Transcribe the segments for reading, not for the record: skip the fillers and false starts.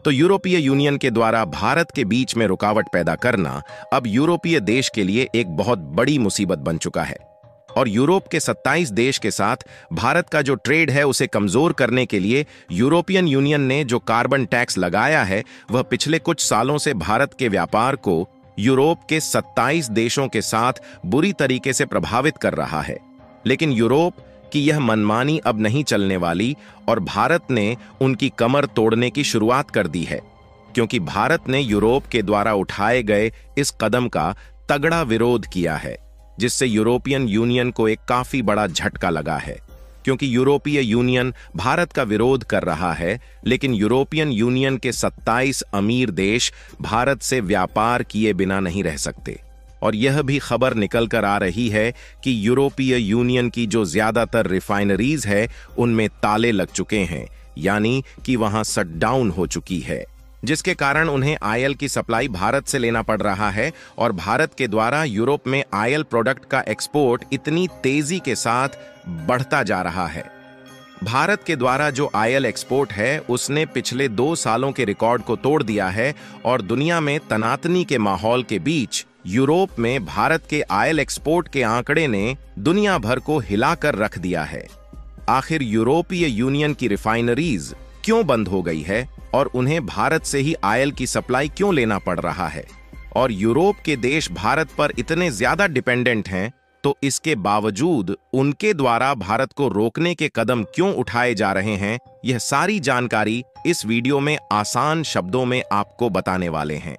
तो यूरोपीय यूनियन के द्वारा भारत के बीच में रुकावट पैदा करना अब यूरोपीय देश के लिए एक बहुत बड़ी मुसीबत बन चुका है। और यूरोप के 27 देश के साथ भारत का जो ट्रेड है उसे कमजोर करने के लिए यूरोपियन यूनियन ने जो कार्बन टैक्स लगाया है वह पिछले कुछ सालों से भारत के व्यापार को यूरोप के 27 देशों के साथ बुरी तरीके से प्रभावित कर रहा है। लेकिन यूरोप की यह मनमानी अब नहीं चलने वाली और भारत ने उनकी कमर तोड़ने की शुरुआत कर दी है, क्योंकि भारत ने यूरोप के द्वारा उठाए गए इस कदम का तगड़ा विरोध किया है, जिससे यूरोपियन यूनियन को एक काफी बड़ा झटका लगा है। क्योंकि यूरोपीय यूनियन भारत का विरोध कर रहा है, लेकिन यूरोपियन यूनियन के 27 अमीर देश भारत से व्यापार किए बिना नहीं रह सकते। और यह भी खबर निकल कर आ रही है कि यूरोपीय यूनियन की जो ज्यादातर रिफाइनरीज है उनमें ताले लग चुके हैं, यानी कि वहां शटडाउन हो चुकी है, जिसके कारण उन्हें आयल की सप्लाई भारत से लेना पड़ रहा है। और भारत के द्वारा यूरोप में आयल प्रोडक्ट का एक्सपोर्ट इतनी तेजी के साथ बढ़ता जा रहा है। भारत के द्वारा जो आयल एक्सपोर्ट है उसने पिछले 2 सालों के रिकॉर्ड को तोड़ दिया है और दुनिया में तनातनी के माहौल के बीच यूरोप में भारत के आयल एक्सपोर्ट के आंकड़े ने दुनिया भर को हिलाकर रख दिया है। आखिर यूरोपीय यूनियन की रिफाइनरीज क्यों बंद हो गई है और उन्हें भारत से ही आयल की सप्लाई क्यों लेना पड़ रहा है, और यूरोप के देश भारत पर इतने ज्यादा डिपेंडेंट हैं, तो इसके बावजूद उनके द्वारा भारत को रोकने के कदम क्यों उठाए जा रहे हैं, यह सारी जानकारी इस वीडियो में आसान शब्दों में आपको बताने वाले हैं।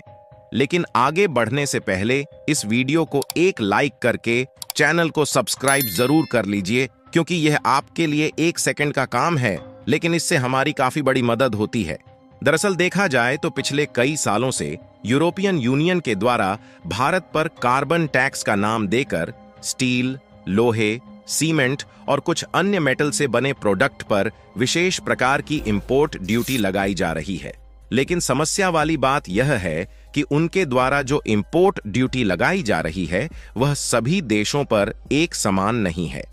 लेकिन आगे बढ़ने से पहले इस वीडियो को एक लाइक करके चैनल को सब्सक्राइब जरूर कर लीजिए, क्योंकि यह आपके लिए 1 सेकंड का काम है, लेकिन इससे हमारी काफी बड़ी मदद होती है। दरअसल देखा जाए तो पिछले कई सालों से यूरोपियन यूनियन के द्वारा भारत पर कार्बन टैक्स का नाम देकर स्टील, लोहे, सीमेंट और कुछ अन्य मेटल से बने प्रोडक्ट पर विशेष प्रकार की इंपोर्ट ड्यूटी लगाई जा रही है। लेकिन समस्या वाली बात यह है कि उनके द्वारा जो इंपोर्ट ड्यूटी लगाई जा रही है वह सभी देशों पर एक समान नहीं है,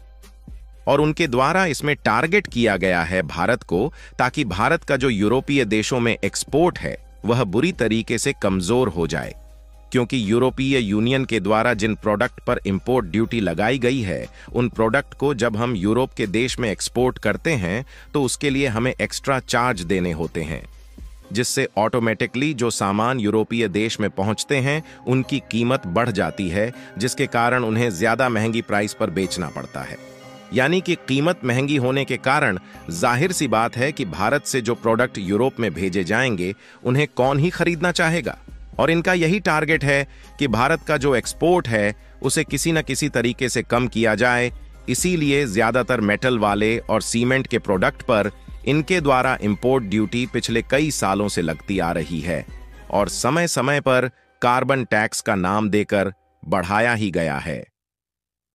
और उनके द्वारा इसमें टारगेट किया गया है भारत को, ताकि भारत का जो यूरोपीय देशों में एक्सपोर्ट है वह बुरी तरीके से कमजोर हो जाए। क्योंकि यूरोपीय यूनियन के द्वारा जिन प्रोडक्ट पर इंपोर्ट ड्यूटी लगाई गई है उन प्रोडक्ट को जब हम यूरोप के देश में एक्सपोर्ट करते हैं तो उसके लिए हमें एक्स्ट्रा चार्ज देने होते हैं, जिससे ऑटोमेटिकली जो सामान यूरोपीय देश में पहुंचते हैं उनकी कीमत बढ़ जाती है, जिसके कारण उन्हें ज्यादा महंगी प्राइस पर बेचना पड़ता है। यानी कि कीमत महंगी होने के कारण जाहिर सी बात है कि भारत से जो प्रोडक्ट यूरोप में भेजे जाएंगे उन्हें कौन ही खरीदना चाहेगा। और इनका यही टारगेट है कि भारत का जो एक्सपोर्ट है उसे किसी न किसी तरीके से कम किया जाए। इसीलिए ज्यादातर मेटल वाले और सीमेंट के प्रोडक्ट पर इनके द्वारा इंपोर्ट ड्यूटी पिछले कई सालों से लगती आ रही है और समय समय पर कार्बन टैक्स का नाम देकर बढ़ाया ही गया है।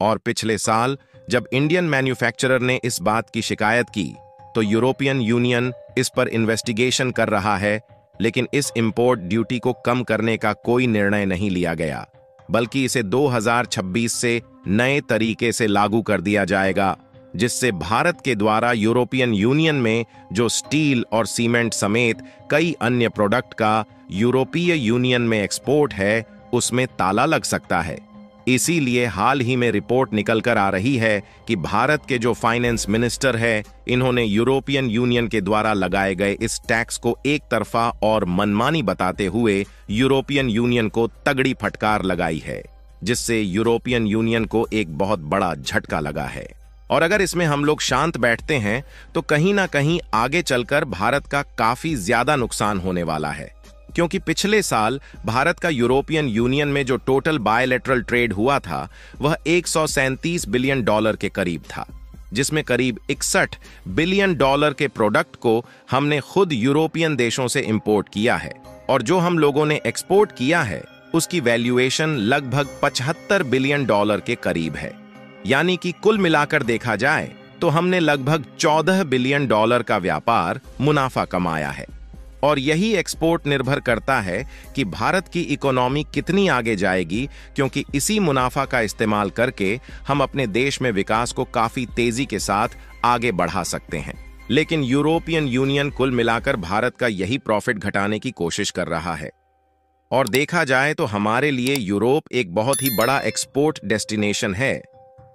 और पिछले साल जब इंडियन मैन्युफैक्चरर ने इस बात की शिकायत की तो यूरोपियन यूनियन इस पर इन्वेस्टिगेशन कर रहा है, लेकिन इस इंपोर्ट ड्यूटी को कम करने का कोई निर्णय नहीं लिया गया, बल्कि इसे 2026 से नए तरीके से लागू कर दिया जाएगा, जिससे भारत के द्वारा यूरोपियन यूनियन में जो स्टील और सीमेंट समेत कई अन्य प्रोडक्ट का यूरोपीय यूनियन में एक्सपोर्ट है उसमें ताला लग सकता है। इसीलिए हाल ही में रिपोर्ट निकल कर आ रही है कि भारत के जो फाइनेंस मिनिस्टर है इन्होंने यूरोपियन यूनियन के द्वारा लगाए गए इस टैक्स को एक तरफा और मनमानी बताते हुए यूरोपियन यूनियन को तगड़ी फटकार लगाई है, जिससे यूरोपियन यूनियन को एक बहुत बड़ा झटका लगा है। और अगर इसमें हम लोग शांत बैठते हैं तो कहीं ना कहीं आगे चलकर भारत का काफी ज्यादा नुकसान होने वाला है, क्योंकि पिछले साल भारत का यूरोपियन यूनियन में जो टोटल बायलैटरल ट्रेड हुआ था वह 137 बिलियन डॉलर के करीब था, जिसमें करीब 61 बिलियन डॉलर के प्रोडक्ट को हमने खुद यूरोपियन देशों से इंपोर्ट किया है, और जो हम लोगों ने एक्सपोर्ट किया है उसकी वैल्यूएशन लगभग 75 बिलियन डॉलर के करीब है। यानी कि कुल मिलाकर देखा जाए तो हमने लगभग 14 बिलियन डॉलर का व्यापार मुनाफा कमाया है। और यही एक्सपोर्ट निर्भर करता है कि भारत की इकोनॉमी कितनी आगे जाएगी, क्योंकि इसी मुनाफा का इस्तेमाल करके हम अपने देश में विकास को काफी तेजी के साथ आगे बढ़ा सकते हैं। लेकिन यूरोपियन यूनियन कुल मिलाकर भारत का यही प्रॉफिट घटाने की कोशिश कर रहा है। और देखा जाए तो हमारे लिए यूरोप एक बहुत ही बड़ा एक्सपोर्ट डेस्टिनेशन है,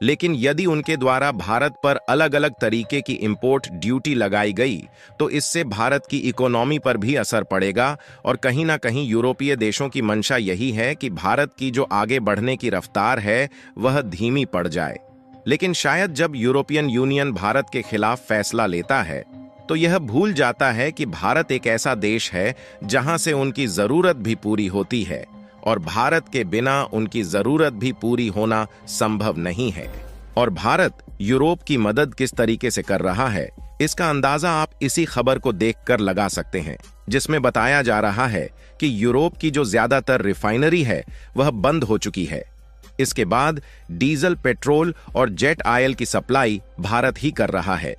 लेकिन यदि उनके द्वारा भारत पर अलग अलग तरीके की इंपोर्ट ड्यूटी लगाई गई तो इससे भारत की इकोनॉमी पर भी असर पड़ेगा और कहीं ना कहीं यूरोपीय देशों की मंशा यही है कि भारत की जो आगे बढ़ने की रफ्तार है वह धीमी पड़ जाए। लेकिन शायद जब यूरोपियन यूनियन भारत के खिलाफ फैसला लेता है तो यह भूल जाता है कि भारत एक ऐसा देश है जहां से उनकी जरूरत भी पूरी होती है और भारत के बिना उनकी जरूरत भी पूरी होना संभव नहीं है। और भारत यूरोप की मदद किस तरीके से कर रहा है इसका अंदाजा आप इसी खबर को देखकर लगा सकते हैं, जिसमें बताया जा रहा है कि यूरोप की जो ज्यादातर रिफाइनरी है वह बंद हो चुकी है। इसके बाद डीजल, पेट्रोल और जेट ऑयल की सप्लाई भारत ही कर रहा है।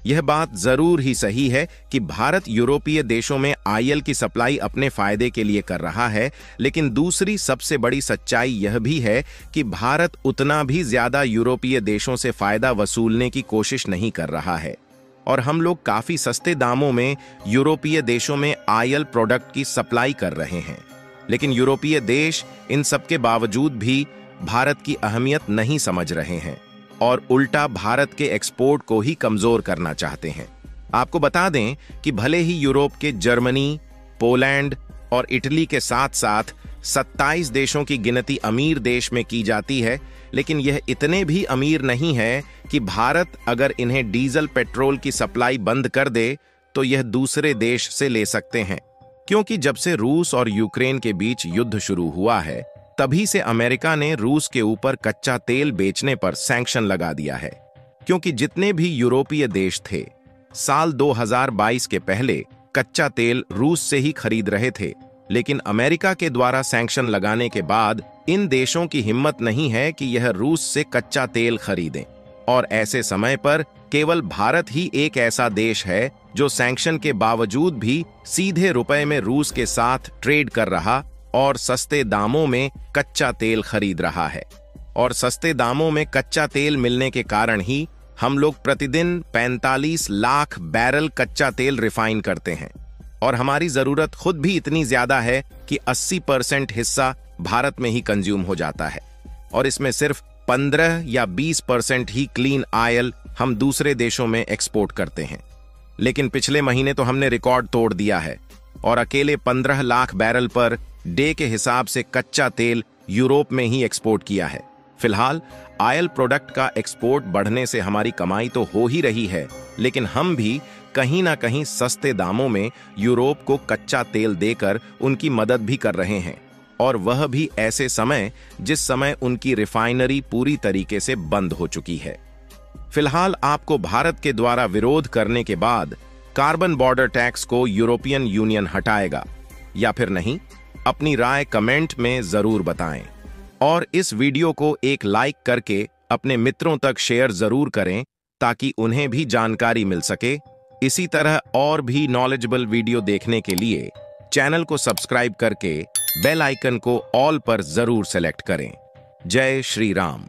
यह बात जरूर ही सही है कि भारत यूरोपीय देशों में ऑयल की सप्लाई अपने फायदे के लिए कर रहा है, लेकिन दूसरी सबसे बड़ी सच्चाई यह भी है कि भारत उतना भी ज्यादा यूरोपीय देशों से फायदा वसूलने की कोशिश नहीं कर रहा है और हम लोग काफी सस्ते दामों में यूरोपीय देशों में ऑयल प्रोडक्ट की सप्लाई कर रहे हैं। लेकिन यूरोपीय देश इन सब के बावजूद भी भारत की अहमियत नहीं समझ रहे हैं और उल्टा भारत के एक्सपोर्ट को ही कमजोर करना चाहते हैं। आपको बता दें कि भले ही यूरोप के जर्मनी, पोलैंड और इटली के साथ साथ 27 देशों की गिनती अमीर देश में की जाती है, लेकिन यह इतने भी अमीर नहीं है कि भारत अगर इन्हें डीजल, पेट्रोल की सप्लाई बंद कर दे तो यह दूसरे देश से ले सकते हैं। क्योंकि जब से रूस और यूक्रेन के बीच युद्ध शुरू हुआ है तभी से अमेरिका ने रूस के ऊपर कच्चा तेल बेचने पर सैंक्शन लगा दिया है। क्योंकि जितने भी यूरोपीय देश थे साल 2022 के पहले कच्चा तेल रूस से ही खरीद रहे थे, लेकिन अमेरिका के द्वारा सैंक्शन लगाने के बाद इन देशों की हिम्मत नहीं है कि यह रूस से कच्चा तेल खरीदें। और ऐसे समय पर केवल भारत ही एक ऐसा देश है जो सैंक्शन के बावजूद भी सीधे रुपए में रूस के साथ ट्रेड कर रहा और सस्ते दामों में कच्चा तेल खरीद रहा है। और सस्ते दामों में कच्चा तेल मिलने के कारण ही हम लोग प्रतिदिन 45 लाख बैरल कच्चा तेल रिफाइन करते हैं और हमारी जरूरत खुद भी इतनी ज्यादा है कि 80% हिस्सा भारत में ही कंज्यूम हो जाता है और इसमें सिर्फ 15 या 20% ही क्लीन ऑयल हम दूसरे देशों में एक्सपोर्ट करते हैं। लेकिन पिछले महीने तो हमने रिकॉर्ड तोड़ दिया है और अकेले 15 लाख बैरल पर डे के हिसाब से कच्चा तेल यूरोप में ही एक्सपोर्ट किया है। फिलहाल ऑयल प्रोडक्ट का एक्सपोर्ट बढ़ने से हमारी कमाई तो हो ही रही है, लेकिन हम भी कहीं ना कहीं सस्ते दामों में यूरोप को कच्चा तेल देकर उनकी मदद भी कर रहे हैं और वह भी ऐसे समय जिस समय उनकी रिफाइनरी पूरी तरीके से बंद हो चुकी है। फिलहाल आपको भारत के द्वारा विरोध करने के बाद कार्बन बॉर्डर टैक्स को यूरोपियन यूनियन हटाएगा या फिर नहीं, अपनी राय कमेंट में जरूर बताएं और इस वीडियो को एक लाइक करके अपने मित्रों तक शेयर जरूर करें ताकि उन्हें भी जानकारी मिल सके। इसी तरह और भी नॉलेजेबल वीडियो देखने के लिए चैनल को सब्सक्राइब करके बेल आइकन को ऑल पर जरूर सेलेक्ट करें। जय श्री राम।